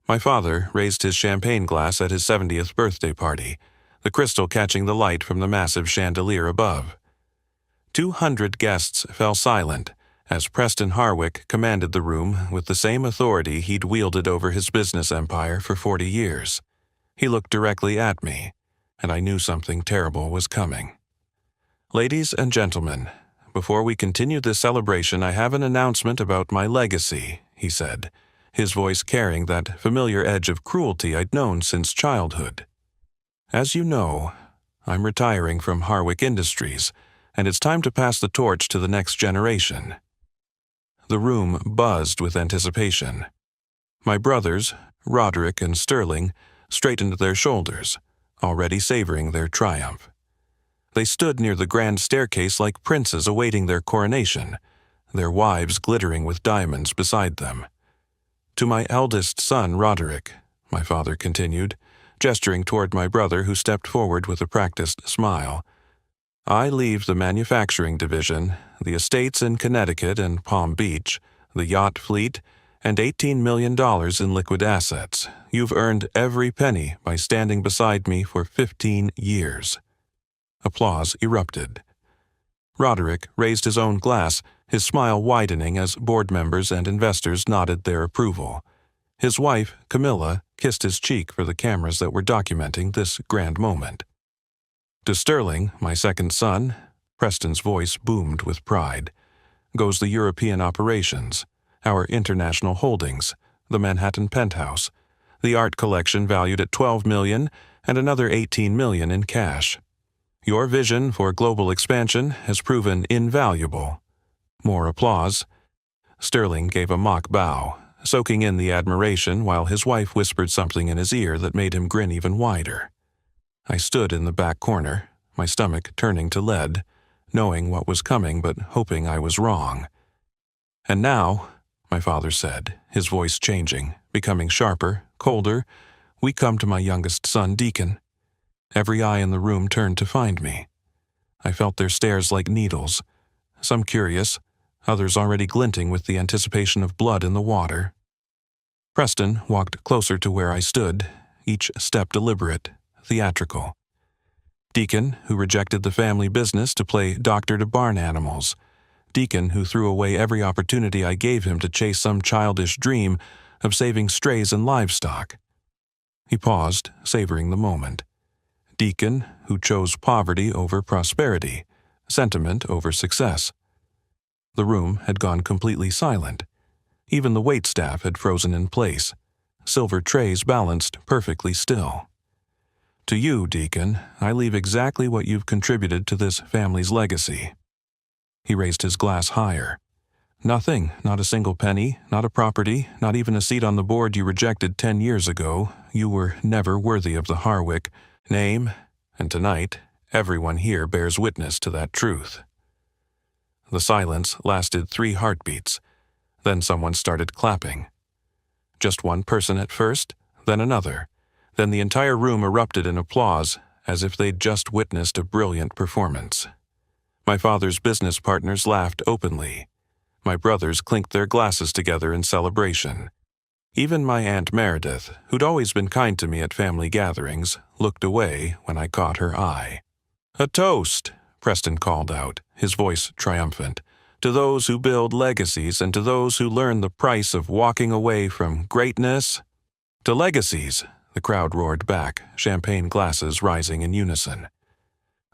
My father raised his champagne glass at his 70th birthday party, the crystal catching the light from the massive chandelier above. 200 guests fell silent as Preston Harwick commanded the room with the same authority he'd wielded over his business empire for 40 years. He looked directly at me, and I knew something terrible was coming. "Ladies and gentlemen, before we continue this celebration, I have an announcement about my legacy," he said, his voice carrying that familiar edge of cruelty I'd known since childhood. "As you know, I'm retiring from Harwick Industries, and it's time to pass the torch to the next generation." The room buzzed with anticipation. My brothers, Roderick and Sterling, straightened their shoulders, already savoring their triumph. They stood near the grand staircase like princes awaiting their coronation, their wives glittering with diamonds beside them. "To my eldest son, Roderick," my father continued, gesturing toward my brother who stepped forward with a practiced smile, "I leave the manufacturing division, the estates in Connecticut and Palm Beach, the yacht fleet, and $18 million in liquid assets. You've earned every penny by standing beside me for 15 years. Applause erupted. Roderick raised his own glass, his smile widening as board members and investors nodded their approval. His wife, Camilla, kissed his cheek for the cameras that were documenting this grand moment. "To Sterling, my second son," Preston's voice boomed with pride, "goes the European operations, our international holdings, the Manhattan penthouse, the art collection valued at $12 million and another $18 million in cash. Your vision for global expansion has proven invaluable." More applause. Sterling gave a mock bow, soaking in the admiration while his wife whispered something in his ear that made him grin even wider. I stood in the back corner, my stomach turning to lead, knowing what was coming but hoping I was wrong. "And now," my father said, his voice changing, becoming sharper, colder, "we come to my youngest son, Deacon." Every eye in the room turned to find me. I felt their stares like needles, some curious, others already glinting with the anticipation of blood in the water. Preston walked closer to where I stood, each step deliberate, theatrical. Deacon, who rejected the family business to play doctor to barn animals. Deacon, who threw away every opportunity I gave him to chase some childish dream of saving strays and livestock. He paused, savoring the moment. Deacon, who chose poverty over prosperity, sentiment over success. The room had gone completely silent. Even the waitstaff had frozen in place, silver trays balanced perfectly still. "To you, Deacon, I leave exactly what you've contributed to this family's legacy." He raised his glass higher. "Nothing, not a single penny, not a property, not even a seat on the board you rejected 10 years ago. You were never worthy of the Harwick name, and tonight, everyone here bears witness to that truth." The silence lasted 3 heartbeats. Then someone started clapping. Just one person at first, then another. Then the entire room erupted in applause, as if they'd just witnessed a brilliant performance. My father's business partners laughed openly. My brothers clinked their glasses together in celebration. Even my Aunt Meredith, who'd always been kind to me at family gatherings, looked away when I caught her eye. "A toast," Preston called out, his voice triumphant, "to those who build legacies and to those who learn the price of walking away from greatness." "To legacies," the crowd roared back, champagne glasses rising in unison.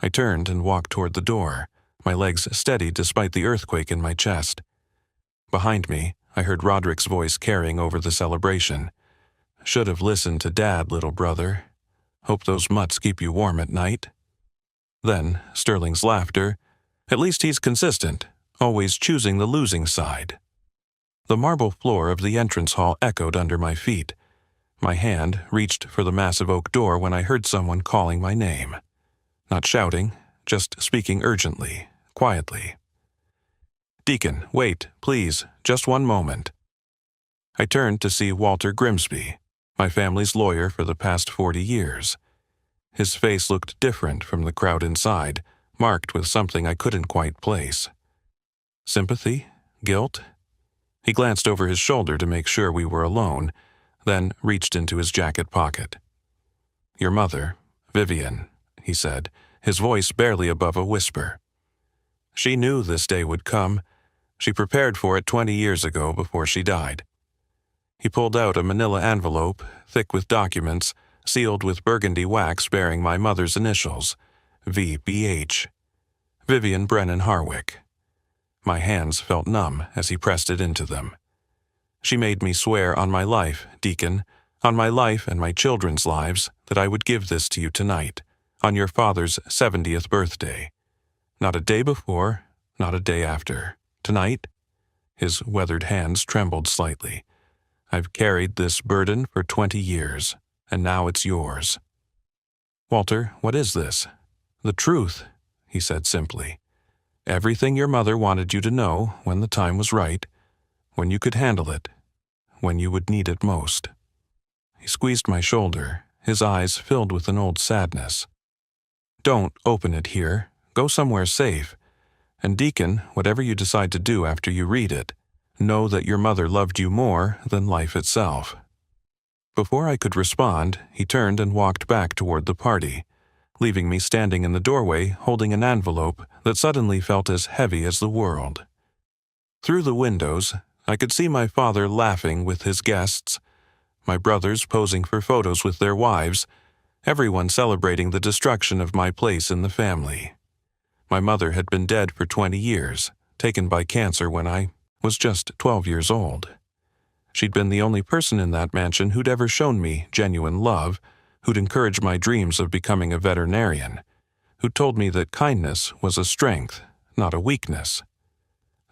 I turned and walked toward the door, my legs steady despite the earthquake in my chest. Behind me, I heard Roderick's voice carrying over the celebration. "Should have listened to Dad, little brother. Hope those mutts keep you warm at night." Then Sterling's laughter. "At least he's consistent, always choosing the losing side." The marble floor of the entrance hall echoed under my feet. My hand reached for the massive oak door when I heard someone calling my name. Not shouting, just speaking urgently, quietly. "Deacon, wait, please, just one moment." I turned to see Walter Grimsby, my family's lawyer for the past 40 years. His face looked different from the crowd inside, marked with something I couldn't quite place. Sympathy? Guilt? He glanced over his shoulder to make sure we were alone, then reached into his jacket pocket. "Your mother, Vivian," he said, his voice barely above a whisper. "She knew this day would come. She prepared for it 20 years ago before she died." He pulled out a manila envelope, thick with documents, sealed with burgundy wax bearing my mother's initials, VBH. Vivian Brennan Harwick. My hands felt numb as he pressed it into them. "She made me swear on my life, Deacon, on my life and my children's lives, that I would give this to you tonight, on your father's 70th birthday. Not a day before, not a day after. Tonight?" His weathered hands trembled slightly. "I've carried this burden for 20 years, and now it's yours." "Walter, what is this?" "The truth," he said simply. "Everything your mother wanted you to know when the time was right, when you could handle it, when you would need it most." He squeezed my shoulder, his eyes filled with an old sadness. "Don't open it here. Go somewhere safe. And Deacon, whatever you decide to do after you read it, know that your mother loved you more than life itself." Before I could respond, he turned and walked back toward the party, leaving me standing in the doorway holding an envelope that suddenly felt as heavy as the world. Through the windows, I could see my father laughing with his guests, my brothers posing for photos with their wives, everyone celebrating the destruction of my place in the family. My mother had been dead for 20 years, taken by cancer when I was just 12 years old. She'd been the only person in that mansion who'd ever shown me genuine love, who'd encouraged my dreams of becoming a veterinarian, who'd told me that kindness was a strength, not a weakness.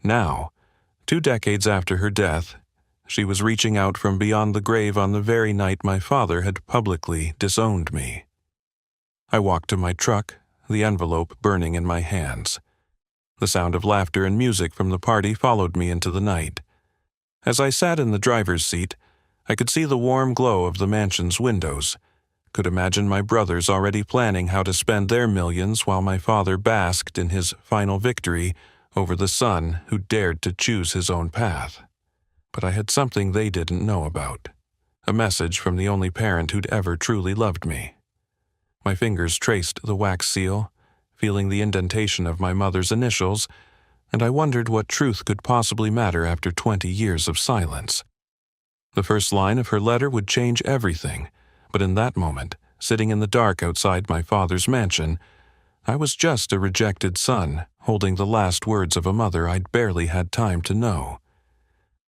Now, 2 decades after her death, she was reaching out from beyond the grave on the very night my father had publicly disowned me. I walked to my truck, the envelope burning in my hands. The sound of laughter and music from the party followed me into the night. As I sat in the driver's seat, I could see the warm glow of the mansion's windows, could imagine my brothers already planning how to spend their millions while my father basked in his final victory over the son who dared to choose his own path. But I had something they didn't know about, a message from the only parent who'd ever truly loved me. My fingers traced the wax seal, feeling the indentation of my mother's initials, and I wondered what truth could possibly matter after 20 years of silence. The first line of her letter would change everything, but in that moment, sitting in the dark outside my father's mansion, I was just a rejected son, holding the last words of a mother I'd barely had time to know.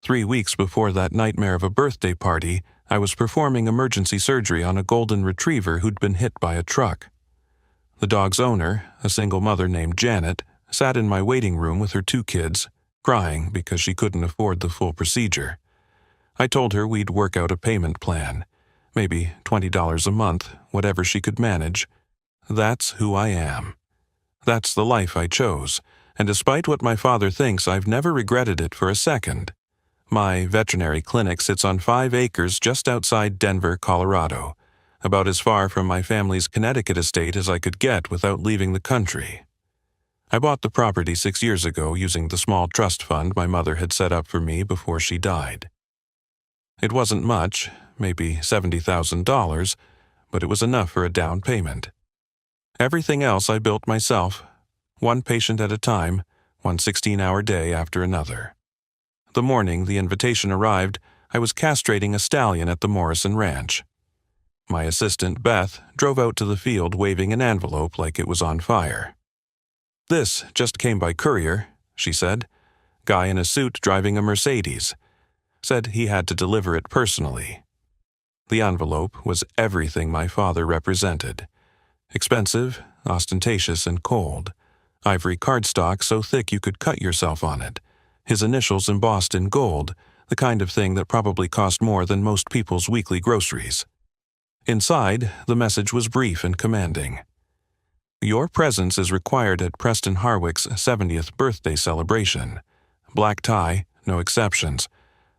3 weeks before that nightmare of a birthday party, I was performing emergency surgery on a golden retriever who'd been hit by a truck. The dog's owner, a single mother named Janet, sat in my waiting room with her 2 kids, crying because she couldn't afford the full procedure. I told her we'd work out a payment plan, maybe $20 a month, whatever she could manage. That's who I am. That's the life I chose, and despite what my father thinks, I've never regretted it for a second. My veterinary clinic sits on 5 acres just outside Denver, Colorado, about as far from my family's Connecticut estate as I could get without leaving the country. I bought the property 6 years ago using the small trust fund my mother had set up for me before she died. It wasn't much, maybe $70,000, but it was enough for a down payment. Everything else I built myself, one patient at a time, one 16-hour day after another. The morning the invitation arrived, I was castrating a stallion at the Morrison Ranch. My assistant, Beth, drove out to the field waving an envelope like it was on fire. "This just came by courier," she said. "Guy in a suit driving a Mercedes. Said he had to deliver it personally." The envelope was everything my father represented. Expensive, ostentatious, and cold. Ivory cardstock so thick you could cut yourself on it. His initials embossed in gold, the kind of thing that probably cost more than most people's weekly groceries. Inside, the message was brief and commanding. "Your presence is required at Preston Harwick's 70th birthday celebration. Black tie, no exceptions.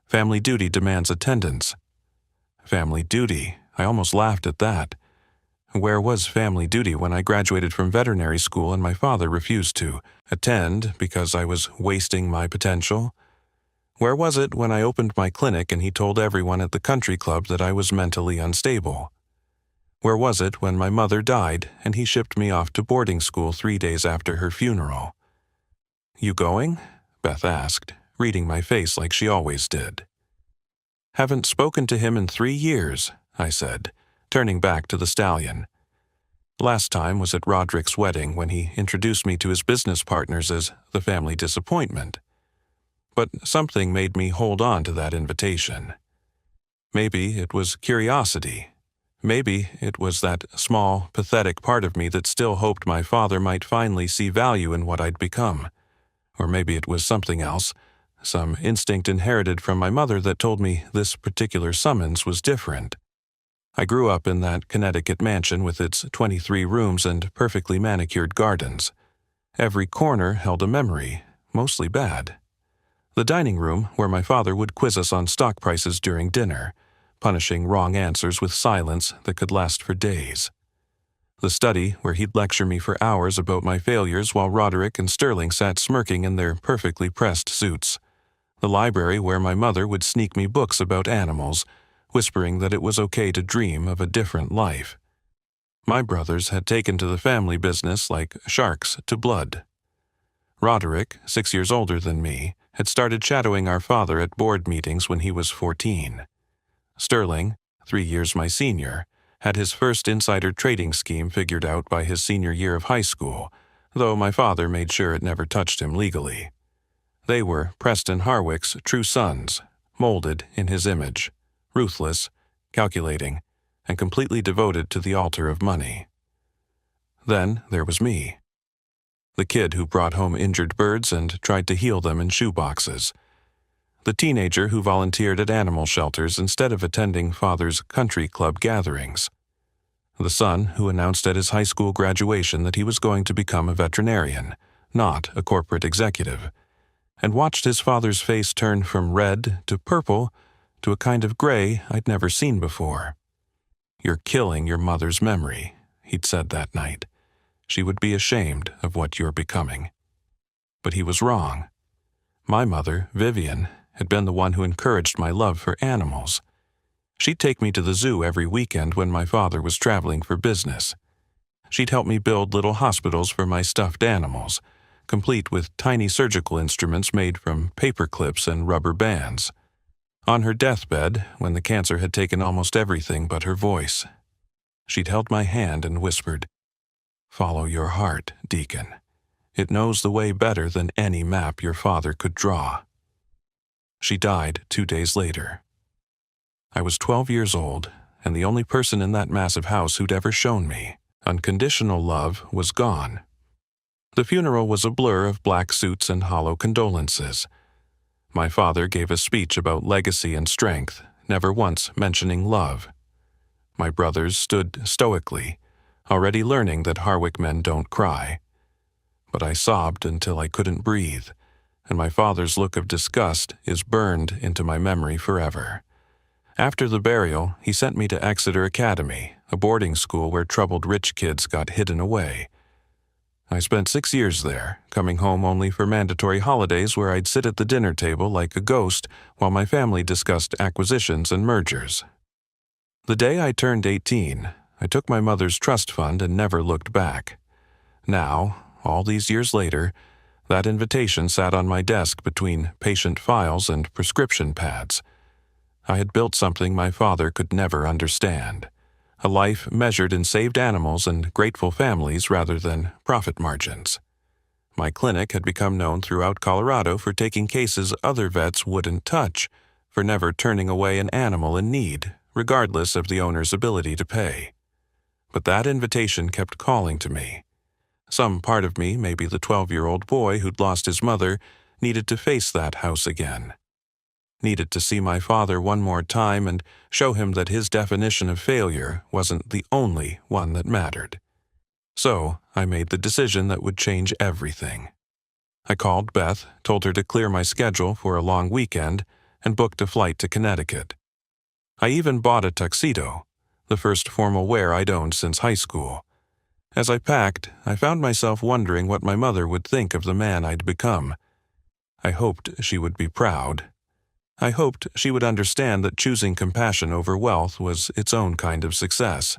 Family duty demands attendance." Family duty. I almost laughed at that. Where was family duty when I graduated from veterinary school and my father refused to attend because I was wasting my potential? Where was it when I opened my clinic and he told everyone at the country club that I was mentally unstable? Where was it when my mother died and he shipped me off to boarding school 3 days after her funeral? "You going?" Beth asked, reading my face like she always did. "Haven't spoken to him in 3 years," I said, turning back to the stallion. Last time was at Roderick's wedding when he introduced me to his business partners as the family disappointment. But something made me hold on to that invitation. Maybe it was curiosity. Maybe it was that small, pathetic part of me that still hoped my father might finally see value in what I'd become. Or maybe it was something else, some instinct inherited from my mother that told me this particular summons was different. I grew up in that Connecticut mansion with its 23 rooms and perfectly manicured gardens. Every corner held a memory, mostly bad. The dining room, where my father would quiz us on stock prices during dinner, punishing wrong answers with silence that could last for days. The study, where he'd lecture me for hours about my failures while Roderick and Sterling sat smirking in their perfectly pressed suits. The library, where my mother would sneak me books about animals, whispering that it was okay to dream of a different life. My brothers had taken to the family business like sharks to blood. Roderick, 6 years older than me, had started shadowing our father at board meetings when he was 14. Sterling, 3 years my senior, had his first insider trading scheme figured out by his senior year of high school, though my father made sure it never touched him legally. They were Preston Harwick's true sons, molded in his image, ruthless, calculating, and completely devoted to the altar of money. Then there was me, the kid who brought home injured birds and tried to heal them in shoeboxes, the teenager who volunteered at animal shelters instead of attending father's country club gatherings, the son who announced at his high school graduation that he was going to become a veterinarian, not a corporate executive, and watched his father's face turn from red to purple to a kind of gray I'd never seen before. "You're killing your mother's memory," he'd said that night. "She would be ashamed of what you're becoming." But he was wrong. My mother, Vivian, had been the one who encouraged my love for animals. She'd take me to the zoo every weekend when my father was traveling for business. She'd help me build little hospitals for my stuffed animals, complete with tiny surgical instruments made from paper clips and rubber bands. On her deathbed, when the cancer had taken almost everything but her voice, she'd held my hand and whispered, "Follow your heart, Deacon. It knows the way better than any map your father could draw." She died 2 days later. I was 12 years old, and the only person in that massive house who'd ever shown me unconditional love was gone. The funeral was a blur of black suits and hollow condolences. My father gave a speech about legacy and strength, never once mentioning love. My brothers stood stoically, already learning that Harwick men don't cry. But I sobbed until I couldn't breathe, and my father's look of disgust is burned into my memory forever. After the burial, he sent me to Exeter Academy, a boarding school where troubled rich kids got hidden away. I spent 6 years there, coming home only for mandatory holidays where I'd sit at the dinner table like a ghost while my family discussed acquisitions and mergers. The day I turned 18, I took my mother's trust fund and never looked back. Now, all these years later, that invitation sat on my desk between patient files and prescription pads. I had built something my father could never understand. A life measured in saved animals and grateful families rather than profit margins. My clinic had become known throughout Colorado for taking cases other vets wouldn't touch, for never turning away an animal in need, regardless of the owner's ability to pay. But that invitation kept calling to me. Some part of me, maybe the 12-year-old boy who'd lost his mother, needed to face that house again. Needed to see my father one more time and show him that his definition of failure wasn't the only one that mattered. So I made the decision that would change everything. I called Beth, told her to clear my schedule for a long weekend, and booked a flight to Connecticut. I even bought a tuxedo, the first formal wear I'd owned since high school. As I packed, I found myself wondering what my mother would think of the man I'd become. I hoped she would be proud. I hoped she would understand that choosing compassion over wealth was its own kind of success.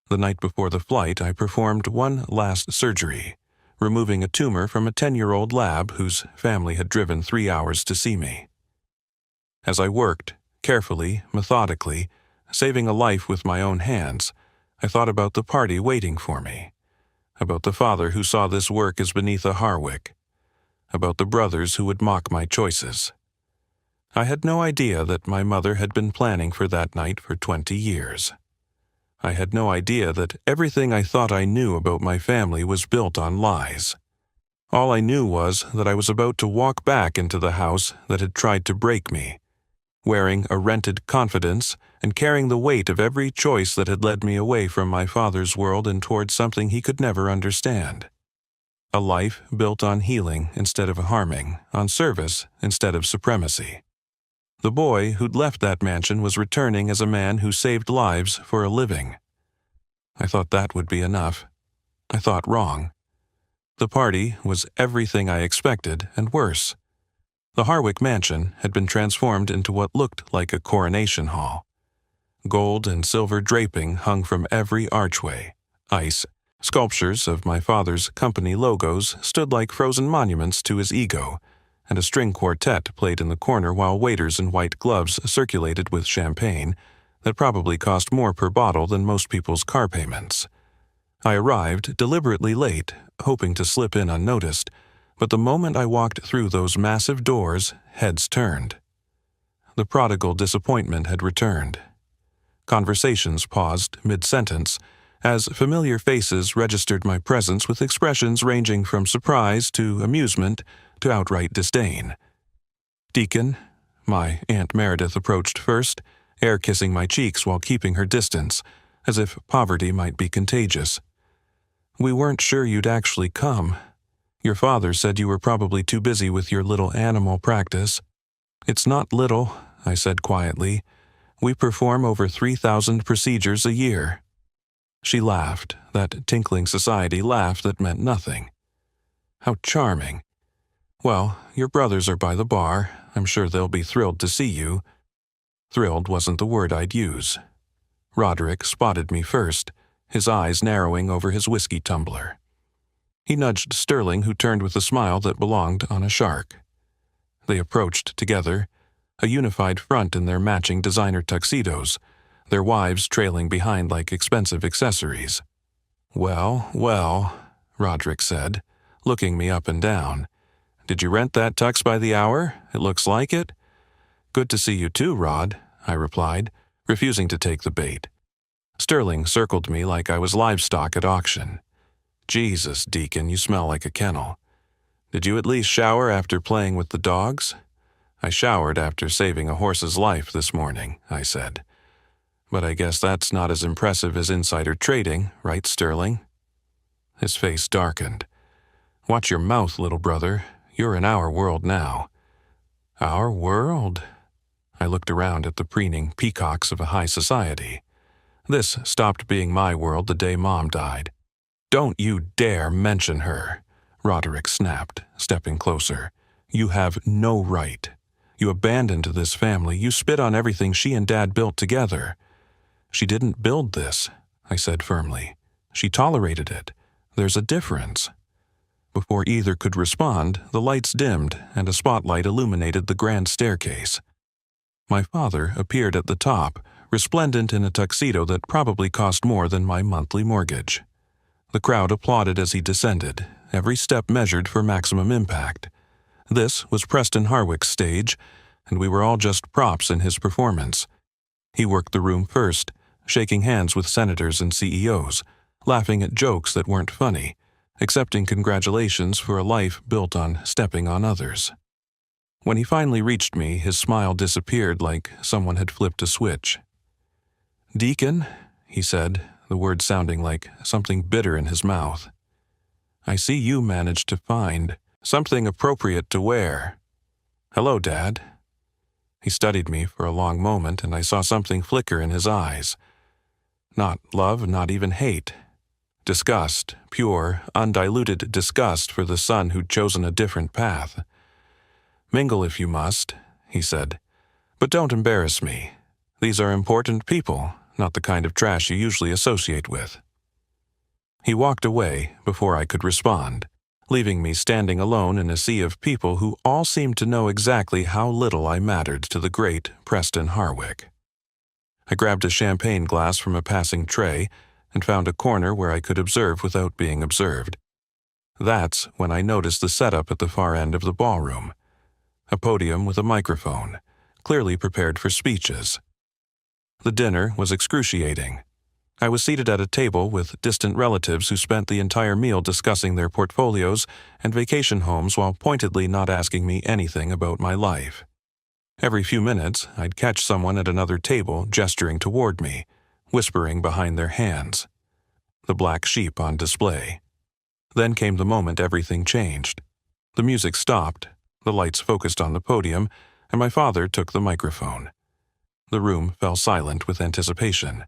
The night before the flight, I performed one last surgery, removing a tumor from a 10-year-old lab whose family had driven 3 hours to see me. As I worked, carefully, methodically, saving a life with my own hands, I thought about the party waiting for me, about the father who saw this work as beneath a Harwick, about the brothers who would mock my choices. I had no idea that my mother had been planning for that night for 20 years. I had no idea that everything I thought I knew about my family was built on lies. All I knew was that I was about to walk back into the house that had tried to break me, wearing a rented confidence and carrying the weight of every choice that had led me away from my father's world and towards something he could never understand. A life built on healing instead of harming, on service instead of supremacy. The boy who'd left that mansion was returning as a man who saved lives for a living. I thought that would be enough. I thought wrong. The party was everything I expected and worse. The Harwick mansion had been transformed into what looked like a coronation hall. Gold and silver draping hung from every archway. Ice sculptures of my father's company logos stood like frozen monuments to his ego, and a string quartet played in the corner while waiters in white gloves circulated with champagne that probably cost more per bottle than most people's car payments. I arrived deliberately late, hoping to slip in unnoticed, but the moment I walked through those massive doors, heads turned. The prodigal disappointment had returned. Conversations paused mid-sentence, as familiar faces registered my presence with expressions ranging from surprise to amusement to outright disdain. Deacon, my Aunt Meredith approached first, air-kissing my cheeks while keeping her distance, as if poverty might be contagious. "We weren't sure you'd actually come. Your father said you were probably too busy with your little animal practice." "It's not little," I said quietly. "We perform over 3,000 procedures a year." She laughed, that tinkling society laugh that meant nothing. "How charming. Well, your brothers are by the bar. I'm sure they'll be thrilled to see you." Thrilled wasn't the word I'd use. Roderick spotted me first, his eyes narrowing over his whiskey tumbler. He nudged Sterling, who turned with a smile that belonged on a shark. They approached together, a unified front in their matching designer tuxedos, their wives trailing behind like expensive accessories. "Well, well," Roderick said, looking me up and down. "Did you rent that tux by the hour? It looks like it." "Good to see you too, Rod," I replied, refusing to take the bait. Sterling circled me like I was livestock at auction. "Jesus, Deacon, you smell like a kennel. Did you at least shower after playing with the dogs?" "I showered after saving a horse's life this morning," I said. "But I guess that's not as impressive as insider trading, right, Sterling?" His face darkened. "Watch your mouth, little brother. You're in our world now." "Our world?" I looked around at the preening peacocks of a high society. This stopped being my world the day Mom died. "Don't you dare mention her," Roderick snapped, stepping closer. "You have no right. You abandoned this family. You spit on everything she and Dad built together." "She didn't build this," I said firmly. "She tolerated it. There's a difference." Before either could respond, the lights dimmed and a spotlight illuminated the grand staircase. My father appeared at the top, resplendent in a tuxedo that probably cost more than my monthly mortgage. The crowd applauded as he descended, every step measured for maximum impact. This was Preston Harwick's stage, and we were all just props in his performance. He worked the room first, shaking hands with senators and CEOs, laughing at jokes that weren't funny, accepting congratulations for a life built on stepping on others. When he finally reached me, his smile disappeared like someone had flipped a switch. "Deacon," he said, the words sounding like something bitter in his mouth. "I see you managed to find something appropriate to wear." "Hello, Dad." He studied me for a long moment, and I saw something flicker in his eyes. Not love, not even hate. Disgust, pure, undiluted disgust for the son who'd chosen a different path. "Mingle if you must," he said, But don't embarrass me. These are important people, not the kind of trash you usually associate with." He walked away before I could respond, leaving me standing alone in a sea of people who all seemed to know exactly how little I mattered to the great Preston Harwick. I grabbed a champagne glass from a passing tray and found a corner where I could observe without being observed. That's when I noticed the setup at the far end of the ballroom. A podium with a microphone, clearly prepared for speeches. The dinner was excruciating. I was seated at a table with distant relatives who spent the entire meal discussing their portfolios and vacation homes while pointedly not asking me anything about my life. Every few minutes, I'd catch someone at another table gesturing toward me, whispering behind their hands. The black sheep on display. Then came the moment everything changed. The music stopped, the lights focused on the podium, and my father took the microphone. The room fell silent with anticipation.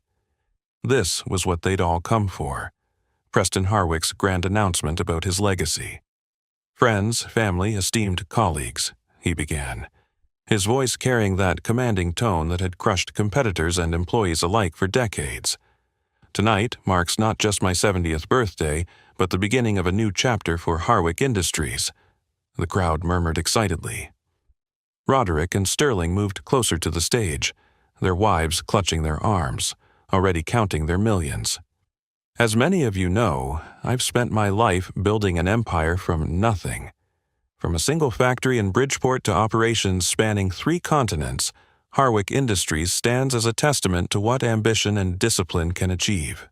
This was what they'd all come for. Preston Harwick's grand announcement about his legacy. "Friends, family, esteemed colleagues," he began, his voice carrying that commanding tone that had crushed competitors and employees alike for decades. "Tonight marks not just my 70th birthday, but the beginning of a new chapter for Harwick Industries." The crowd murmured excitedly. Roderick and Sterling moved closer to the stage, their wives clutching their arms, already counting their millions. As many of you know, I've spent my life building an empire from nothing. From a single factory in Bridgeport to operations spanning 3 continents, Harwick Industries stands as a testament to what ambition and discipline can achieve.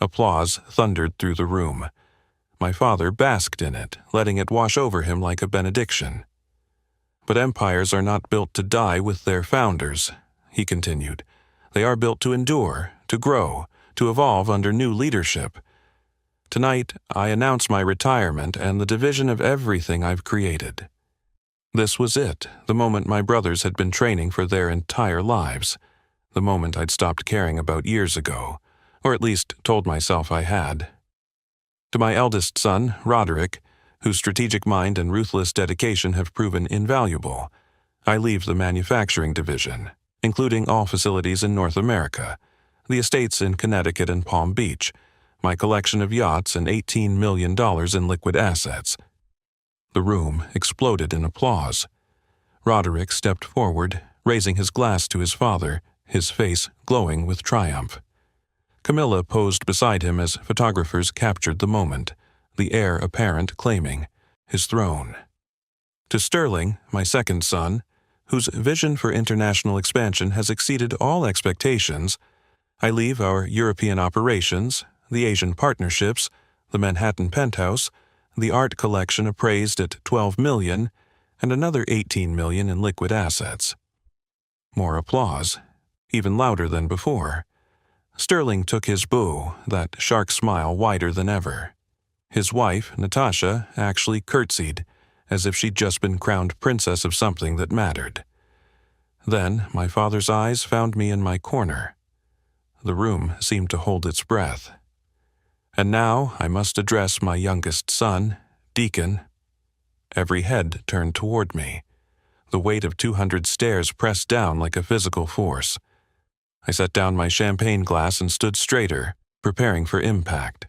Applause thundered through the room. My father basked in it, letting it wash over him like a benediction. "But empires are not built to die with their founders," he continued. "They are built to endure, to grow, to evolve under new leadership. Tonight, I announce my retirement and the division of everything I've created." This was it, the moment my brothers had been training for their entire lives, the moment I'd stopped caring about years ago, or at least told myself I had. To my eldest son, Roderick, whose strategic mind and ruthless dedication have proven invaluable, I leave the manufacturing division, including all facilities in North America, the estates in Connecticut and Palm Beach, my collection of yachts and $18 million in liquid assets. The room exploded in applause. Roderick stepped forward, raising his glass to his father, his face glowing with triumph. Camilla posed beside him as photographers captured the moment, the heir apparent claiming his throne. To Sterling, my second son, whose vision for international expansion has exceeded all expectations, I leave our European operations, the Asian partnerships, the Manhattan penthouse, the art collection appraised at $12 million, and another $18 million in liquid assets. More applause, even louder than before. Sterling took his bow, that shark smile wider than ever. His wife, Natasha, actually curtsied, as if she'd just been crowned princess of something that mattered. Then my father's eyes found me in my corner. The room seemed to hold its breath. And now I must address my youngest son, Deacon. Every head turned toward me. The weight of 200 stares pressed down like a physical force. I set down my champagne glass and stood straighter, preparing for impact.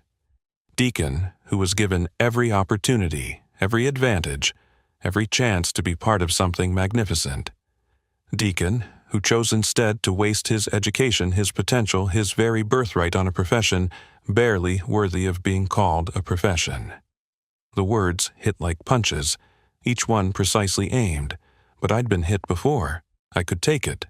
Deacon, who was given every opportunity, every advantage, every chance to be part of something magnificent. Deacon, who chose instead to waste his education, his potential, his very birthright on a profession barely worthy of being called a profession. The words hit like punches, each one precisely aimed, but I'd been hit before. I could take it.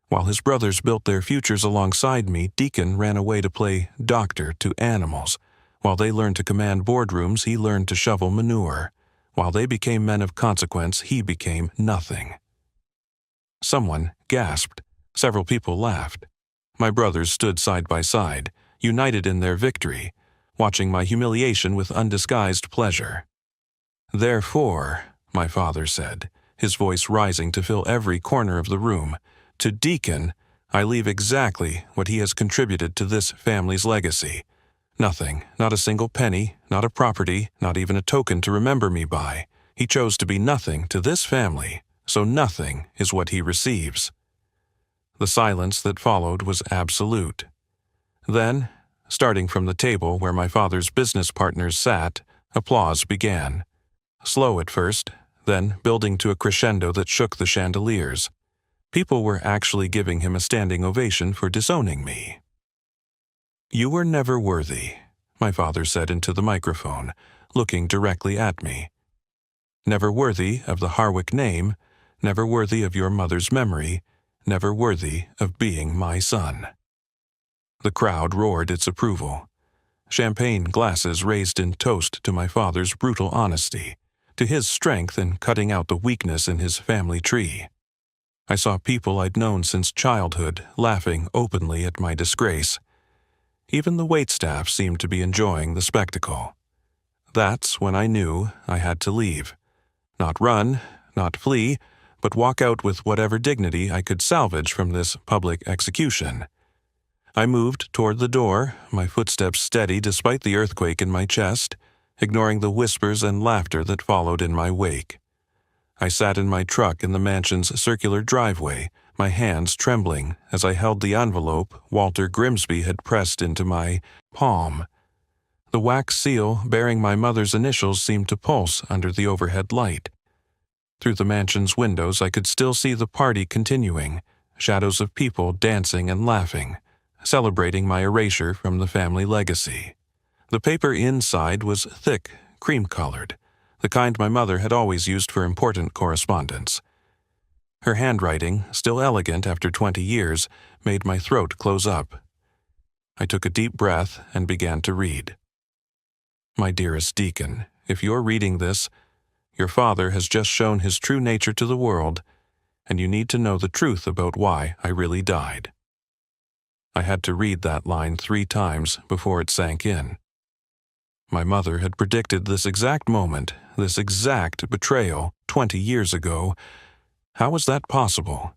While his brothers built their futures alongside me, Deacon ran away to play doctor to animals. While they learned to command boardrooms, he learned to shovel manure. While they became men of consequence, he became nothing. Someone gasped. Several people laughed. My brothers stood side by side, united in their victory, watching my humiliation with undisguised pleasure. "Therefore," my father said, his voice rising to fill every corner of the room, "to Deacon, I leave exactly what he has contributed to this family's legacy. Nothing, not a single penny, not a property, not even a token to remember me by. He chose to be nothing to this family, so nothing is what he receives. The silence that followed was absolute. Then, starting from the table where my father's business partners sat, applause began. Slow at first, then building to a crescendo that shook the chandeliers. People were actually giving him a standing ovation for disowning me. "You were never worthy," my father said into the microphone, looking directly at me. "Never worthy of the Harwick name, never worthy of your mother's memory, never worthy of being my son." The crowd roared its approval. Champagne glasses raised in toast to my father's brutal honesty, to his strength in cutting out the weakness in his family tree. I saw people I'd known since childhood laughing openly at my disgrace. Even the waitstaff seemed to be enjoying the spectacle. That's when I knew I had to leave. Not run, not flee, but walk out with whatever dignity I could salvage from this public execution. I moved toward the door, my footsteps steady despite the earthquake in my chest, ignoring the whispers and laughter that followed in my wake. I sat in my truck in the mansion's circular driveway, my hands trembling as I held the envelope Walter Grimsby had pressed into my palm. The wax seal bearing my mother's initials seemed to pulse under the overhead light. Through the mansion's windows I could still see the party continuing, shadows of people dancing and laughing, celebrating my erasure from the family legacy. The paper inside was thick, cream-colored, the kind my mother had always used for important correspondence. Her handwriting, still elegant after 20 years, made my throat close up. I took a deep breath and began to read. "My dearest Deacon, if you're reading this, your father has just shown his true nature to the world, and you need to know the truth about why I really died." I had to read that line 3 times before it sank in. My mother had predicted this exact moment, this exact betrayal, 20 years ago. How was that possible?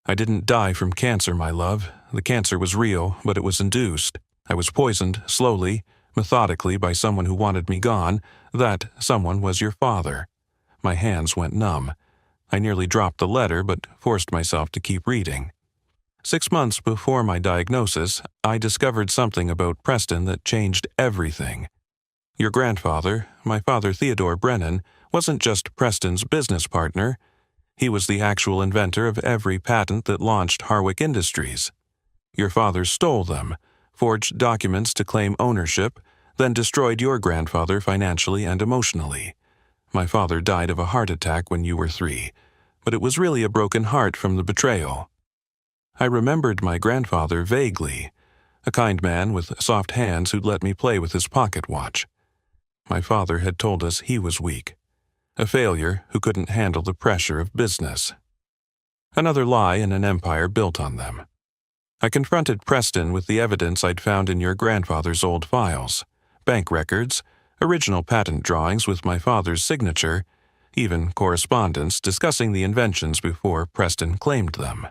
I didn't die from cancer, my love. The cancer was real, but it was induced. I was poisoned, slowly, methodically, by someone who wanted me gone. That someone was your father. My hands went numb. I nearly dropped the letter, but forced myself to keep reading. 6 months before my diagnosis, I discovered something about Preston that changed everything. Your grandfather, my father Theodore Brennan, wasn't just Preston's business partner. He was the actual inventor of every patent that launched Harwick Industries. Your father stole them, forged documents to claim ownership, then destroyed your grandfather financially and emotionally. My father died of a heart attack when you were 3, but it was really a broken heart from the betrayal. I remembered my grandfather vaguely, a kind man with soft hands who'd let me play with his pocket watch. My father had told us he was weak, a failure who couldn't handle the pressure of business. Another lie in an empire built on them. I confronted Preston with the evidence I'd found in your grandfather's old files, bank records, original patent drawings with my father's signature, even correspondence discussing the inventions before Preston claimed them.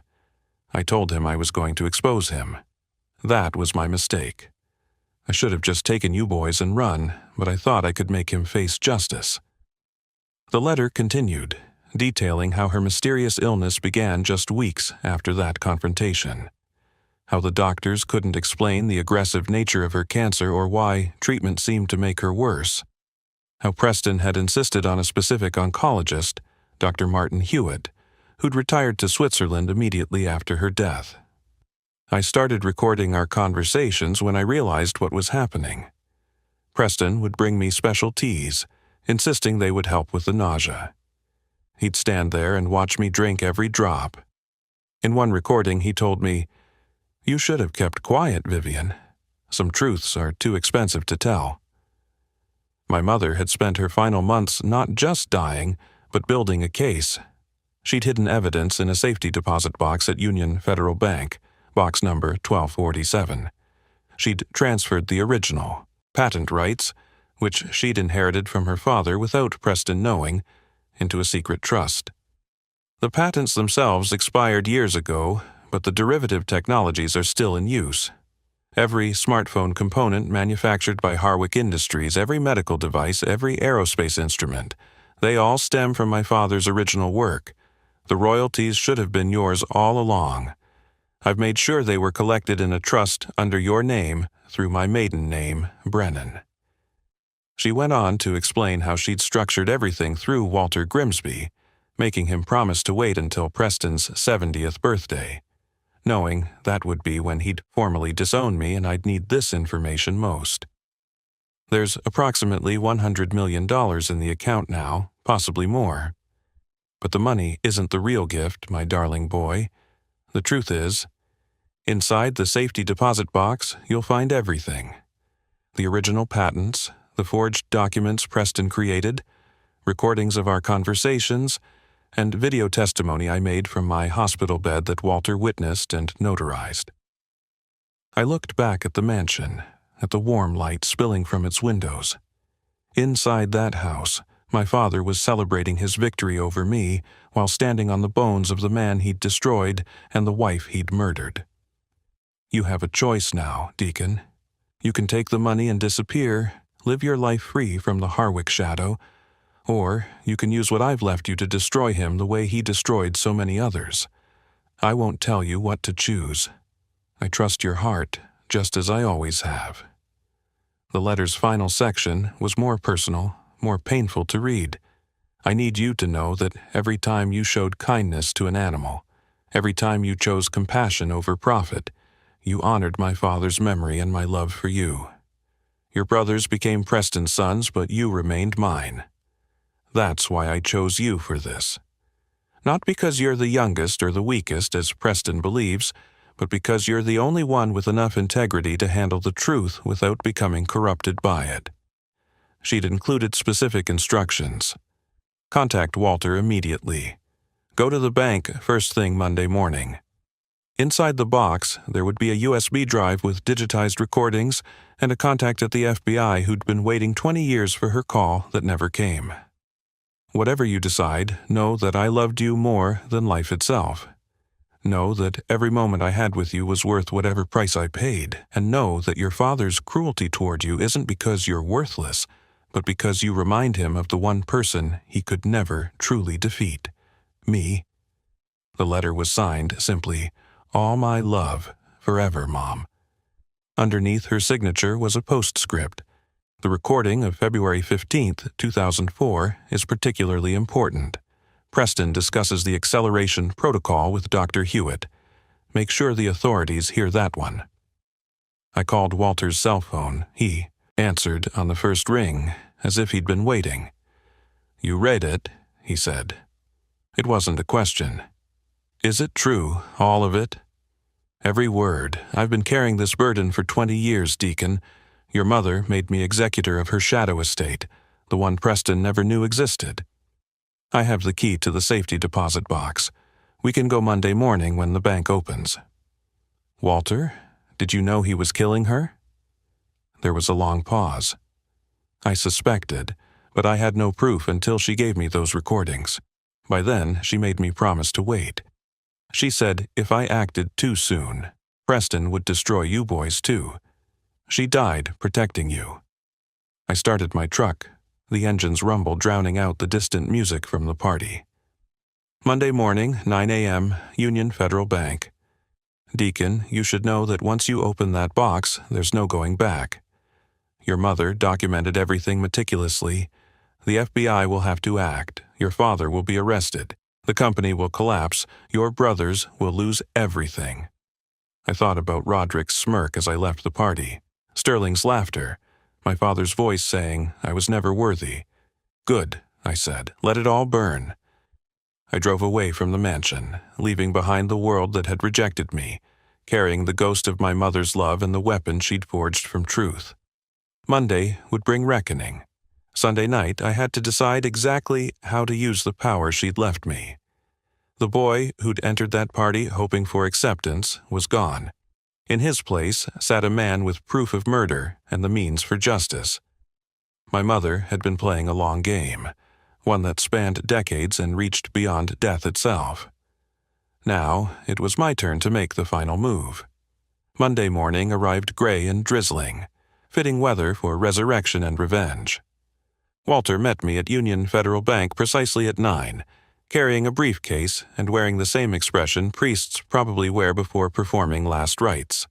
I told him I was going to expose him. That was my mistake. I should have just taken you boys and run, but I thought I could make him face justice. The letter continued, detailing how her mysterious illness began just weeks after that confrontation. How the doctors couldn't explain the aggressive nature of her cancer or why treatment seemed to make her worse. How Preston had insisted on a specific oncologist, Dr. Martin Hewitt, who'd retired to Switzerland immediately after her death. I started recording our conversations when I realized what was happening. Preston would bring me special teas, insisting they would help with the nausea. He'd stand there and watch me drink every drop. In one recording, he told me, "You should have kept quiet, Vivian. Some truths are too expensive to tell." My mother had spent her final months not just dying, but building a case. She'd hidden evidence in a safety deposit box at Union Federal Bank, box number 1247. She'd transferred the original, patent rights, which she'd inherited from her father without Preston knowing, into a secret trust. The patents themselves expired years ago, but the derivative technologies are still in use. Every smartphone component manufactured by Harwick Industries, every medical device, every aerospace instrument, they all stem from my father's original work, The royalties should have been yours all along. I've made sure they were collected in a trust under your name through my maiden name, Brennan." She went on to explain how she'd structured everything through Walter Grimsby, making him promise to wait until Preston's 70th birthday, knowing that would be when he'd formally disown me and I'd need this information most. There's approximately $100 million in the account now, possibly more. But the money isn't the real gift, my darling boy. The truth is, inside the safety deposit box, you'll find everything. The original patents, the forged documents Preston created, recordings of our conversations, and video testimony I made from my hospital bed that Walter witnessed and notarized. I looked back at the mansion, at the warm light spilling from its windows. Inside that house, my father was celebrating his victory over me while standing on the bones of the man he'd destroyed and the wife he'd murdered. "You have a choice now, Deacon. You can take the money and disappear, live your life free from the Harwick shadow, or you can use what I've left you to destroy him the way he destroyed so many others. I won't tell you what to choose. I trust your heart, just as I always have." The letter's final section was more personal, more painful to read. I need you to know that every time you showed kindness to an animal, every time you chose compassion over profit, you honored my father's memory and my love for you. Your brothers became Preston's sons, but you remained mine. That's why I chose you for this. Not because you're the youngest or the weakest, as Preston believes, but because you're the only one with enough integrity to handle the truth without becoming corrupted by it. She'd included specific instructions. Contact Walter immediately. Go to the bank first thing Monday morning. Inside the box, there would be a USB drive with digitized recordings and a contact at the FBI who'd been waiting 20 years for her call that never came. Whatever you decide, know that I loved you more than life itself. Know that every moment I had with you was worth whatever price I paid, and know that your father's cruelty toward you isn't because you're worthless, but because you remind him of the one person he could never truly defeat, me. The letter was signed simply, "All my love, forever, Mom." Underneath her signature was a postscript. The recording of February 15th, 2004 is particularly important. Preston discusses the acceleration protocol with Dr. Hewitt. Make sure the authorities hear that one. I called Walter's cell phone. He answered on the first ring, as if he'd been waiting. "You read it," he said. It wasn't a question. "Is it true, all of it?" "Every word. I've been carrying this burden for 20 years, Deacon. Your mother made me executor of her shadow estate, the one Preston never knew existed. I have the key to the safety deposit box. We can go Monday morning when the bank opens." "Walter, did you know he was killing her?" There was a long pause. I suspected, but I had no proof until she gave me those recordings. By then, she made me promise to wait. She said if I acted too soon, Preston would destroy you boys too. She died protecting you. I started my truck, the engine's rumble drowning out the distant music from the party. Monday morning, 9 a.m., Union Federal Bank. "Deacon, you should know that once you open that box, there's no going back. Your mother documented everything meticulously. The FBI will have to act. Your father will be arrested. The company will collapse. Your brothers will lose everything." I thought about Roderick's smirk as I left the party, Sterling's laughter, my father's voice saying I was never worthy. "Good," I said. "Let it all burn." I drove away from the mansion, leaving behind the world that had rejected me, carrying the ghost of my mother's love and the weapon she'd forged from truth. Monday would bring reckoning. Sunday night, I had to decide exactly how to use the power she'd left me. The boy who'd entered that party hoping for acceptance was gone. In his place sat a man with proof of murder and the means for justice. My mother had been playing a long game, one that spanned decades and reached beyond death itself. Now it was my turn to make the final move. Monday morning arrived gray and drizzling, fitting weather for resurrection and revenge. Walter met me at Union Federal Bank precisely at 9, carrying a briefcase and wearing the same expression priests probably wear before performing last rites.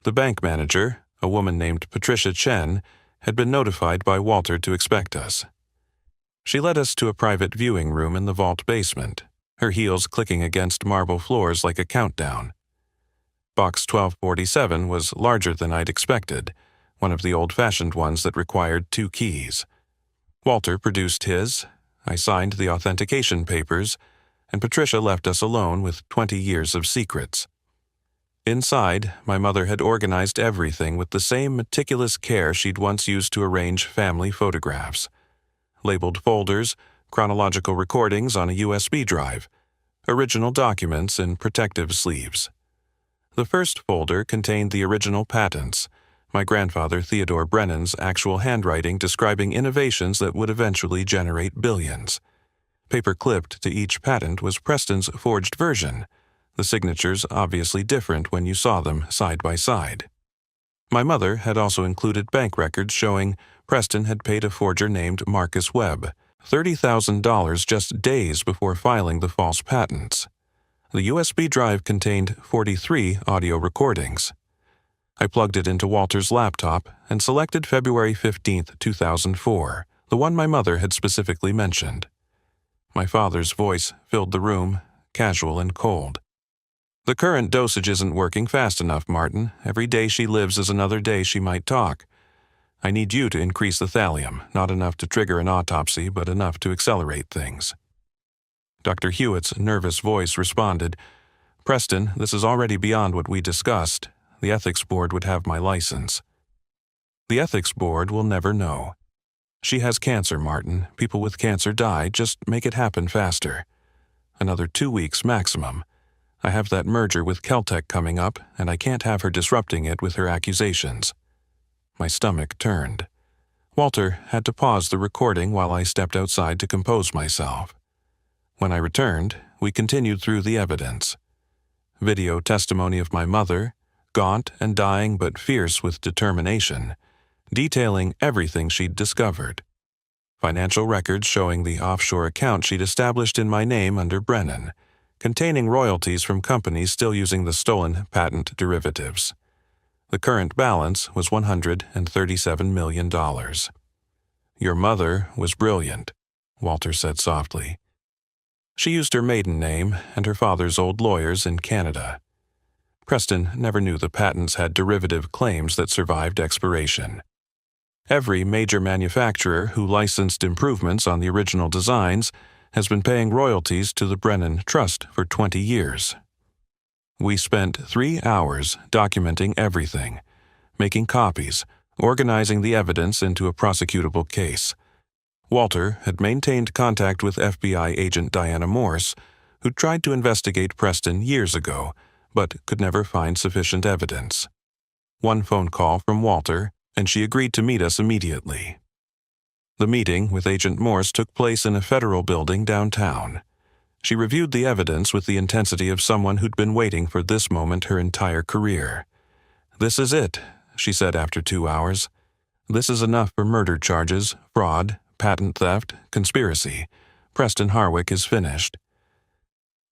The bank manager, a woman named Patricia Chen, had been notified by Walter to expect us. She led us to a private viewing room in the vault basement, her heels clicking against marble floors like a countdown. Box 1247 was larger than I'd expected, one of the old-fashioned ones that required 2 keys. Walter produced his, I signed the authentication papers, and Patricia left us alone with 20 years of secrets. Inside, my mother had organized everything with the same meticulous care she'd once used to arrange family photographs. Labeled folders, chronological recordings on a USB drive, original documents in protective sleeves. The first folder contained the original patents, my grandfather Theodore Brennan's actual handwriting describing innovations that would eventually generate billions. Paper-clipped to each patent was Preston's forged version, the signatures obviously different when you saw them side by side. My mother had also included bank records showing Preston had paid a forger named Marcus Webb $30,000 just days before filing the false patents. The USB drive contained 43 audio recordings. I plugged it into Walter's laptop and selected February 15, 2004, the one my mother had specifically mentioned. My father's voice filled the room, casual and cold. "The current dosage isn't working fast enough, Martin. Every day she lives is another day she might talk. I need you to increase the thallium, not enough to trigger an autopsy, but enough to accelerate things." Dr. Hewitt's nervous voice responded, "Preston, this is already beyond what we discussed. The ethics board would have my license." "The ethics board will never know. She has cancer, Martin. People with cancer die. Just make it happen faster. Another 2 weeks maximum. I have that merger with Keltec coming up, and I can't have her disrupting it with her accusations." My stomach turned. Walter had to pause the recording while I stepped outside to compose myself. When I returned, we continued through the evidence. Video testimony of my mother, gaunt and dying but fierce with determination, detailing everything she'd discovered. Financial records showing the offshore account she'd established in my name under Brennan, containing royalties from companies still using the stolen patent derivatives. The current balance was $137 million. "Your mother was brilliant," Walter said softly. "She used her maiden name and her father's old lawyers in Canada. Preston never knew the patents had derivative claims that survived expiration. Every major manufacturer who licensed improvements on the original designs has been paying royalties to the Brennan Trust for 20 years. We spent 3 hours documenting everything, making copies, organizing the evidence into a prosecutable case. Walter had maintained contact with FBI agent Diana Morse, who tried to investigate Preston years ago, but could never find sufficient evidence. One phone call from Walter, and she agreed to meet us immediately. The meeting with Agent Morse took place in a federal building downtown. She reviewed the evidence with the intensity of someone who'd been waiting for this moment her entire career. "This is it," she said after 2 hours. "This is enough for murder charges, fraud, patent theft, conspiracy. Preston Harwick is finished."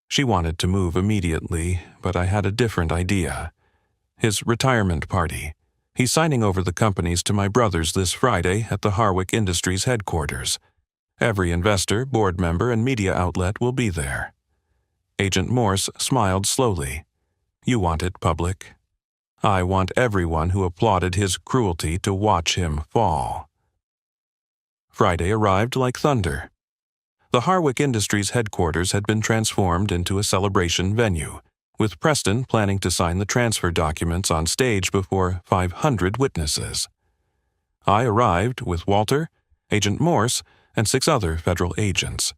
She wanted to move immediately, but I had a different idea. His retirement party. He's signing over the companies to my brothers this Friday at the Harwick Industries headquarters. Every investor, board member, and media outlet will be there. Agent Morse smiled slowly. "You want it public. I want everyone who applauded his cruelty to watch him fall." Friday arrived like thunder. The Harwick Industries headquarters had been transformed into a celebration venue, with Preston planning to sign the transfer documents on stage before 500 witnesses. I arrived with Walter, Agent Morse, and 6 other federal agents.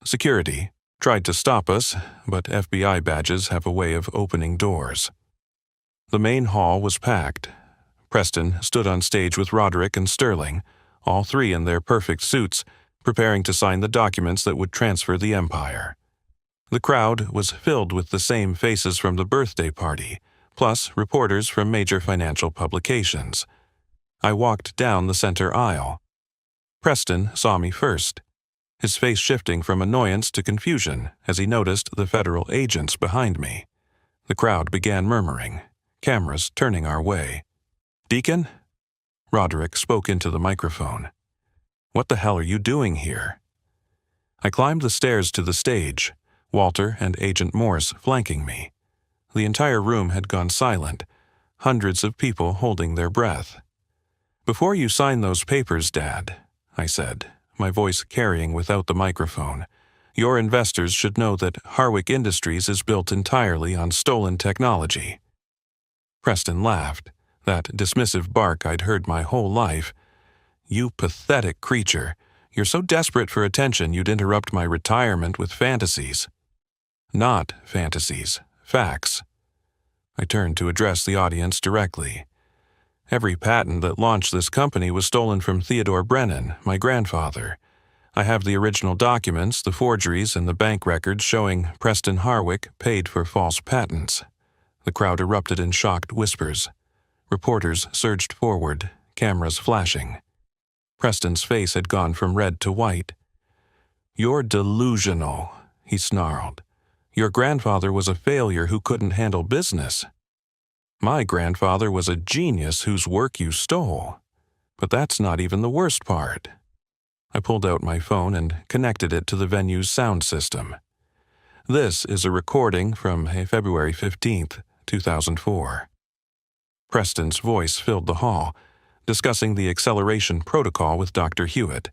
Security tried to stop us, but FBI badges have a way of opening doors. The main hall was packed. Preston stood on stage with Roderick and Sterling, all 3 in their perfect suits, preparing to sign the documents that would transfer the empire. The crowd was filled with the same faces from the birthday party, plus reporters from major financial publications. I walked down the center aisle. Preston saw me first. his face shifting from annoyance to confusion as he noticed the federal agents behind me. The crowd began murmuring, cameras turning our way. "Deacon?" Roderick spoke into the microphone. "What the hell are you doing here?" I climbed the stairs to the stage, Walter and Agent Morse flanking me. The entire room had gone silent, hundreds of people holding their breath. "Before you sign those papers, Dad," I said, my voice carrying without the microphone, "your investors should know that Harwick Industries is built entirely on stolen technology." Preston laughed, that dismissive bark I'd heard my whole life. "You pathetic creature. You're so desperate for attention you'd interrupt my retirement with fantasies." "Not fantasies, facts." I turned to address the audience directly. "Every patent that launched this company was stolen from Theodore Brennan, my grandfather. I have the original documents, the forgeries, and the bank records showing Preston Harwick paid for false patents." The crowd erupted in shocked whispers. Reporters surged forward, cameras flashing. Preston's face had gone from red to white. "You're delusional," he snarled. "Your grandfather was a failure who couldn't handle business. My grandfather was a genius whose work you stole. But that's not even the worst part." I pulled out my phone and connected it to the venue's sound system. "This is a recording from February 15th, 2004. Preston's voice filled the hall, discussing the acceleration protocol with Dr. Hewitt,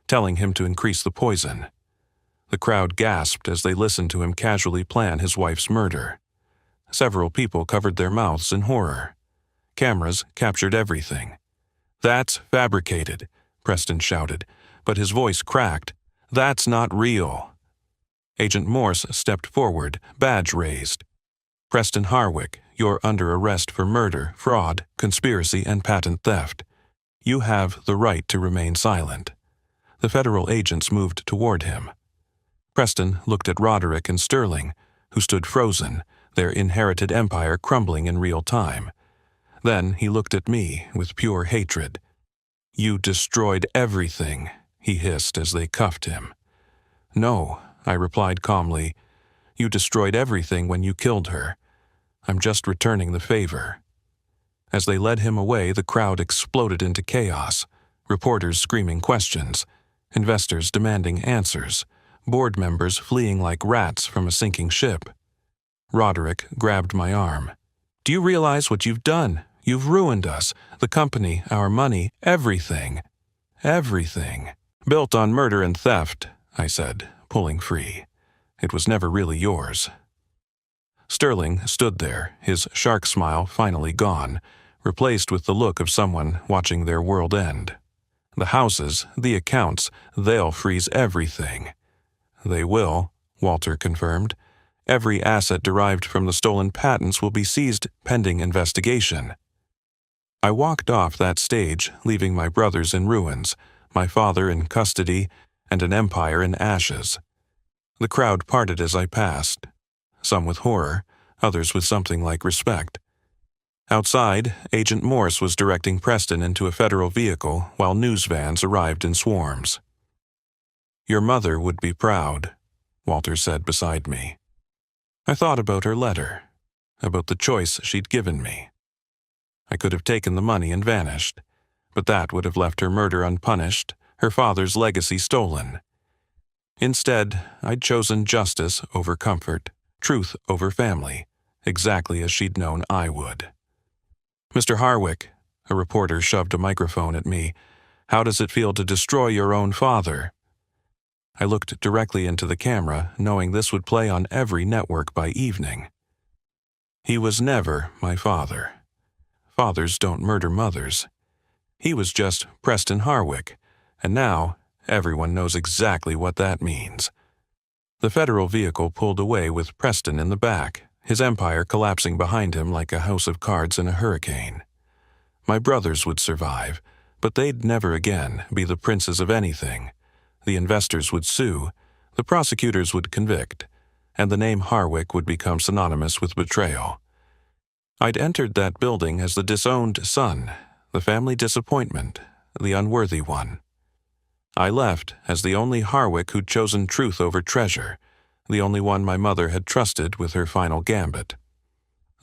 telling him to increase the poison. The crowd gasped as they listened to him casually plan his wife's murder. Several people covered their mouths in horror. Cameras captured everything. "That's fabricated," Preston shouted, but his voice cracked. "That's not real." Agent Morse stepped forward, badge raised. "Preston Harwick, you're under arrest for murder, fraud, conspiracy, and patent theft. You have the right to remain silent." The federal agents moved toward him. Preston looked at Roderick and Sterling, who stood frozen, their inherited empire crumbling in real time. Then he looked at me with pure hatred. "You destroyed everything," he hissed as they cuffed him. "No," I replied calmly. "You destroyed everything when you killed her. I'm just returning the favor." As they led him away, the crowd exploded into chaos, reporters screaming questions, investors demanding answers, board members fleeing like rats from a sinking ship. Roderick grabbed my arm. "Do you realize what you've done? You've ruined us, the company, our money, everything. Everything. Built on murder and theft," I said, pulling free. "It was never really yours." Sterling stood there, his shark smile finally gone, replaced with the look of someone watching their world end. "The houses, the accounts, they'll freeze everything." "They will," Walter confirmed. "Every asset derived from the stolen patents will be seized pending investigation." I walked off that stage, leaving my brothers in ruins, my father in custody, and an empire in ashes. The crowd parted as I passed, some with horror, others with something like respect. Outside, Agent Morse was directing Preston into a federal vehicle while news vans arrived in swarms. "Your mother would be proud," Walter said beside me. I thought about her letter, about the choice she'd given me. I could have taken the money and vanished, but that would have left her murder unpunished, her father's legacy stolen. Instead, I'd chosen justice over comfort, truth over family, exactly as she'd known I would. "Mr. Harwick," a reporter shoved a microphone at me, "how does it feel to destroy your own father?" I looked directly into the camera, knowing this would play on every network by evening. "He was never my father. Fathers don't murder mothers. He was just Preston Harwick, and now everyone knows exactly what that means." The federal vehicle pulled away with Preston in the back, his empire collapsing behind him like a house of cards in a hurricane. My brothers would survive, but they'd never again be the princes of anything. The investors would sue, the prosecutors would convict, and the name Harwick would become synonymous with betrayal. I'd entered that building as the disowned son, the family disappointment, the unworthy one. I left as the only Harwick who'd chosen truth over treasure, the only one my mother had trusted with her final gambit.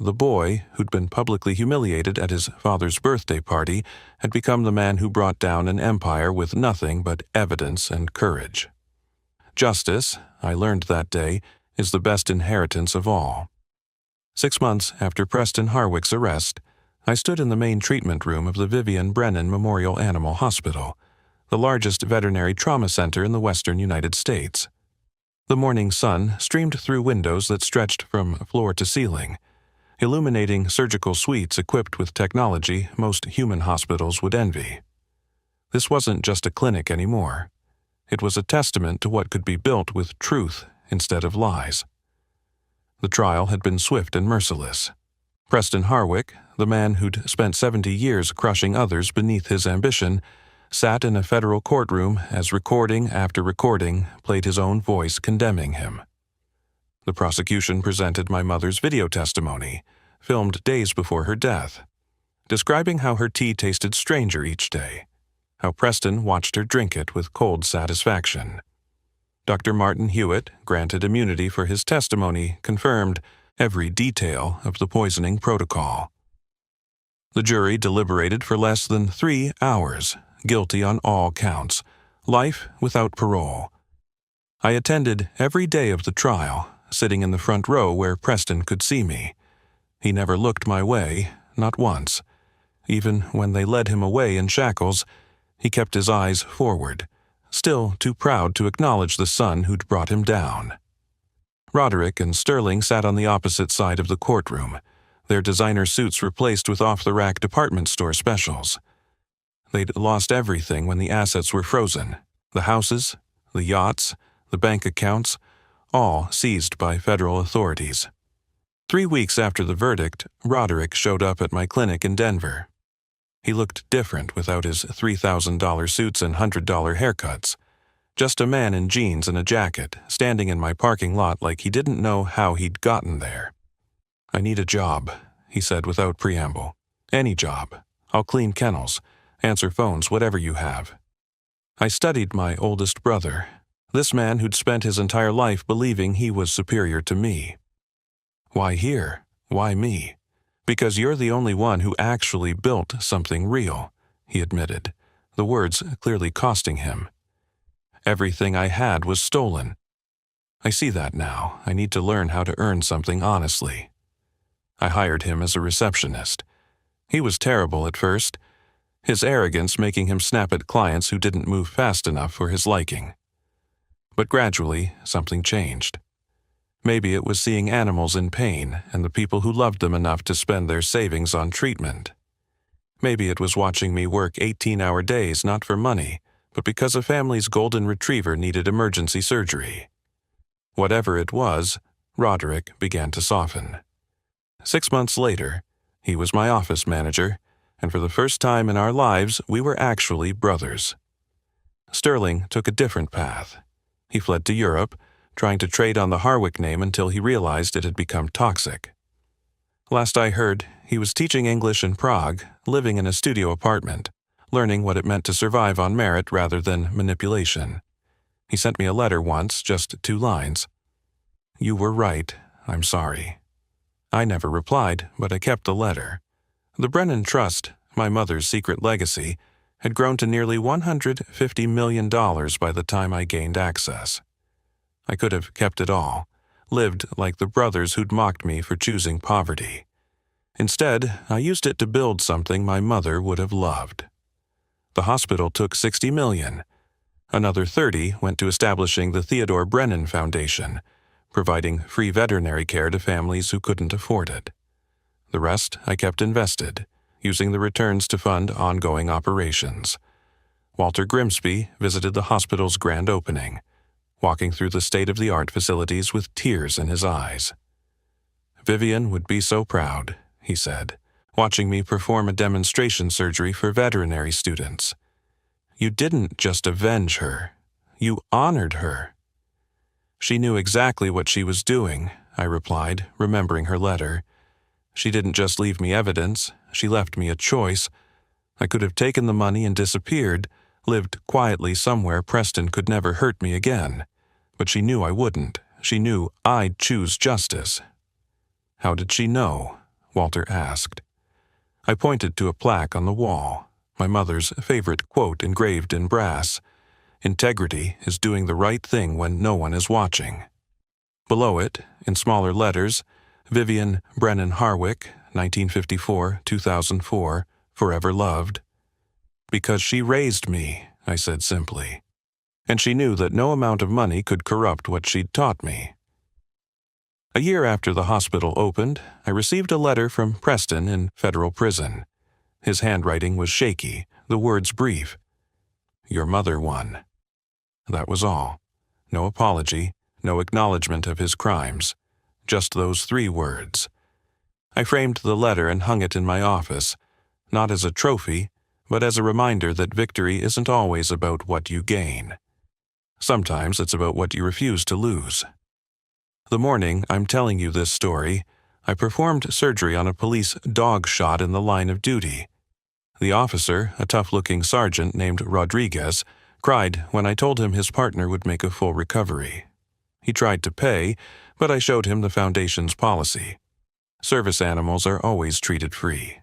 The boy, who'd been publicly humiliated at his father's birthday party, had become the man who brought down an empire with nothing but evidence and courage. Justice, I learned that day, is the best inheritance of all. 6 months after Preston Harwick's arrest, I stood in the main treatment room of the Vivian Brennan Memorial Animal Hospital, the largest veterinary trauma center in the western United States. The morning sun streamed through windows that stretched from floor to ceiling, illuminating surgical suites equipped with technology most human hospitals would envy. This wasn't just a clinic anymore. It was a testament to what could be built with truth instead of lies. The trial had been swift and merciless. Preston Harwick, the man who'd spent 70 years crushing others beneath his ambition, sat in a federal courtroom as recording after recording played his own voice condemning him. The prosecution presented my mother's video testimony, filmed days before her death, describing how her tea tasted stranger each day, how Preston watched her drink it with cold satisfaction. Dr. Martin Hewitt, granted immunity for his testimony, confirmed every detail of the poisoning protocol. The jury deliberated for less than 3 hours, guilty on all counts, life without parole. I attended every day of the trial, sitting in the front row where Preston could see me. He never looked my way, not once. Even when they led him away in shackles, he kept his eyes forward, still too proud to acknowledge the son who'd brought him down. Roderick and Sterling sat on the opposite side of the courtroom, their designer suits replaced with off-the-rack department store specials. They'd lost everything when the assets were frozen, the houses, the yachts, the bank accounts, all seized by federal authorities. 3 weeks after the verdict, Roderick showed up at my clinic in Denver. He looked different without his $3,000 suits and $100 haircuts. Just a man in jeans and a jacket, standing in my parking lot like he didn't know how he'd gotten there. "I need a job," he said without preamble. "Any job. I'll clean kennels, answer phones, whatever you have." I studied my oldest brother, this man who'd spent his entire life believing he was superior to me. "Why here? Why me?" "Because you're the only one who actually built something real," he admitted, the words clearly costing him. "Everything I had was stolen. I see that now. I need to learn how to earn something honestly." I hired him as a receptionist. He was terrible at first, his arrogance making him snap at clients who didn't move fast enough for his liking. But gradually, something changed. Maybe it was seeing animals in pain and the people who loved them enough to spend their savings on treatment. Maybe it was watching me work 18-hour days not for money, but because a family's golden retriever needed emergency surgery. Whatever it was, Roderick began to soften. 6 months later, he was my office manager, and for the first time in our lives, we were actually brothers. Sterling took a different path. He fled to Europe, trying to trade on the Harwick name until he realized it had become toxic. Last I heard, he was teaching English in Prague, living in a studio apartment, learning what it meant to survive on merit rather than manipulation. He sent me a letter once, just 2 lines. "You were right. I'm sorry." I never replied, but I kept the letter. The Brennan Trust, my mother's secret legacy, had grown to nearly $150 million by the time I gained access. I could have kept it all, lived like the brothers who'd mocked me for choosing poverty. Instead, I used it to build something my mother would have loved. The hospital took $60 million. Another 30 went to establishing the Theodore Brennan Foundation, providing free veterinary care to families who couldn't afford it. The rest I kept invested, using the returns to fund ongoing operations. Walter Grimsby visited the hospital's grand opening, walking through the state-of-the-art facilities with tears in his eyes. "Vivian would be so proud," he said, watching me perform a demonstration surgery for veterinary students. "You didn't just avenge her. You honored her." "She knew exactly what she was doing," I replied, remembering her letter. "She didn't just leave me evidence, she left me a choice. I could have taken the money and disappeared, lived quietly somewhere Preston could never hurt me again. But she knew I wouldn't. She knew I'd choose justice. "How did she know?" Walter asked. I pointed to a plaque on the wall, my mother's favorite quote engraved in brass. "Integrity is doing the right thing when no one is watching." Below it, in smaller letters, Vivian Brennan Harwick, 1954-2004, forever loved. "Because she raised me," I said simply. And she knew that no amount of money could corrupt what she'd taught me. A year after the hospital opened, I received a letter from Preston in federal prison. His handwriting was shaky, the words brief. "Your mother won." That was all. No apology, no acknowledgement of his crimes. Just those 3 words. I framed the letter and hung it in my office, not as a trophy, but as a reminder that victory isn't always about what you gain. Sometimes it's about what you refuse to lose. The morning I'm telling you this story, I performed surgery on a police dog shot in the line of duty. The officer, a tough-looking sergeant named Rodriguez, cried when I told him his partner would make a full recovery. He tried to pay, but I showed him the Foundation's policy. Service animals are always treated free.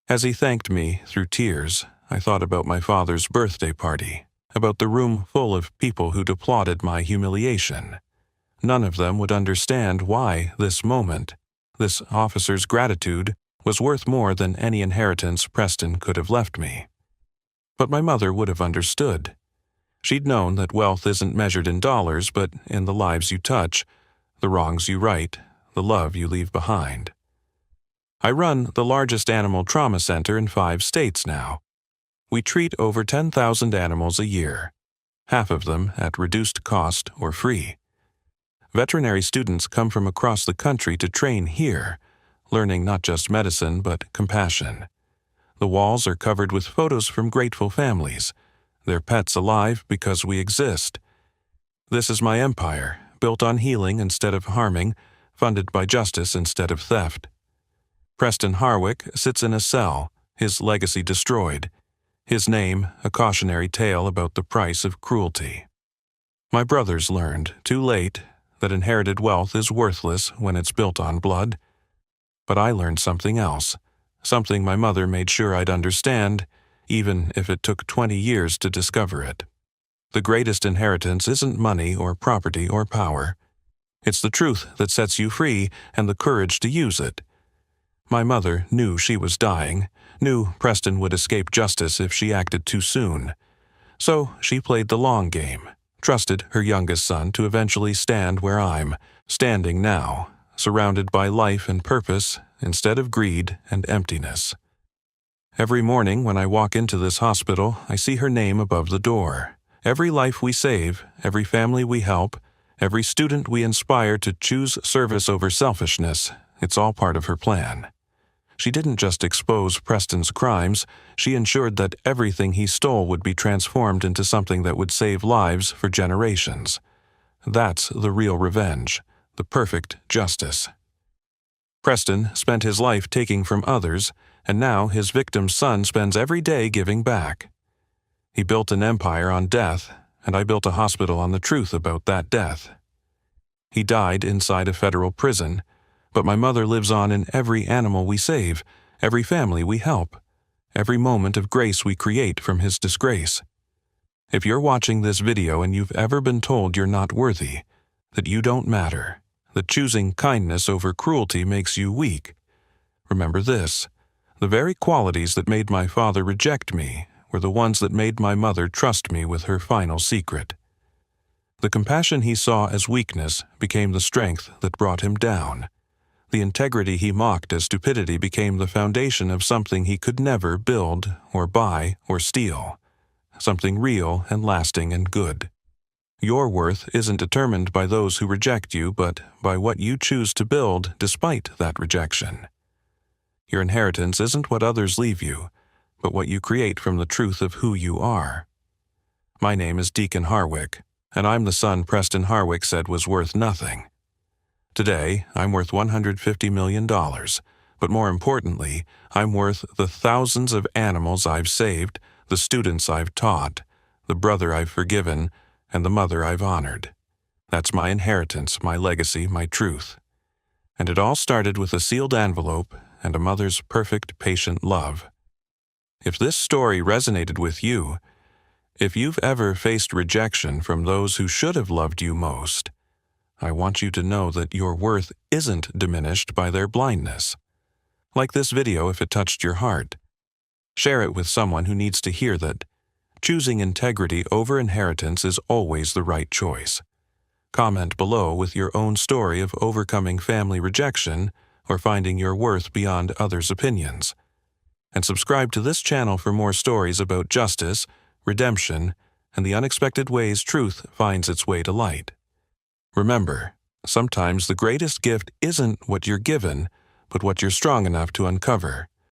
As he thanked me through tears, I thought about my father's birthday party, about the room full of people who'd applauded my humiliation. None of them would understand why this moment, this officer's gratitude, was worth more than any inheritance Preston could have left me. But my mother would have understood. She'd known that wealth isn't measured in dollars, but in the lives you touch, the wrongs you right, the love you leave behind. I run the largest animal trauma center in 5 states now. We treat over 10,000 animals a year, half of them at reduced cost or free. Veterinary students come from across the country to train here, learning not just medicine but compassion. The walls are covered with photos from grateful families, their pets alive because we exist. This is my empire, built on healing instead of harming, funded by justice instead of theft. Preston Harwick sits in a cell, his legacy destroyed. His name, a cautionary tale about the price of cruelty. My brothers learned, too late, that inherited wealth is worthless when it's built on blood. But I learned something else, something my mother made sure I'd understand, even if it took 20 years to discover it. The greatest inheritance isn't money or property or power. It's the truth that sets you free and the courage to use it. My mother knew she was dying, knew Preston would escape justice if she acted too soon. So she played the long game, trusted her youngest son to eventually stand where I'm standing now, surrounded by life and purpose instead of greed and emptiness. Every morning when I walk into this hospital, I see her name above the door. Every life we save, every family we help, every student we inspire to choose service over selfishness, it's all part of her plan. She didn't just expose Preston's crimes, she ensured that everything he stole would be transformed into something that would save lives for generations. That's the real revenge, the perfect justice. Preston spent his life taking from others, and now his victim's son spends every day giving back. He built an empire on death, and I built a hospital on the truth about that death. He died inside a federal prison, but my mother lives on in every animal we save, every family we help, every moment of grace we create from his disgrace. If you're watching this video and you've ever been told you're not worthy, that you don't matter, that choosing kindness over cruelty makes you weak, remember this: the very qualities that made my father reject me were the ones that made my mother trust me with her final secret. The compassion he saw as weakness became the strength that brought him down. The integrity he mocked as stupidity became the foundation of something he could never build or buy or steal, something real and lasting and good. Your worth isn't determined by those who reject you, but by what you choose to build despite that rejection. Your inheritance isn't what others leave you, but what you create from the truth of who you are. My name is Deacon Harwick, and I'm the son Preston Harwick said was worth nothing. Today, I'm worth $150 million, but more importantly, I'm worth the thousands of animals I've saved, the students I've taught, the brother I've forgiven, and the mother I've honored. That's my inheritance, my legacy, my truth. And it all started with a sealed envelope and a mother's perfect, patient love. If this story resonated with you, if you've ever faced rejection from those who should have loved you most, I want you to know that your worth isn't diminished by their blindness. Like this video if it touched your heart. Share it with someone who needs to hear that choosing integrity over inheritance is always the right choice. Comment below with your own story of overcoming family rejection or finding your worth beyond others' opinions. And subscribe to this channel for more stories about justice, redemption, and the unexpected ways truth finds its way to light. Remember, sometimes the greatest gift isn't what you're given, but what you're strong enough to uncover.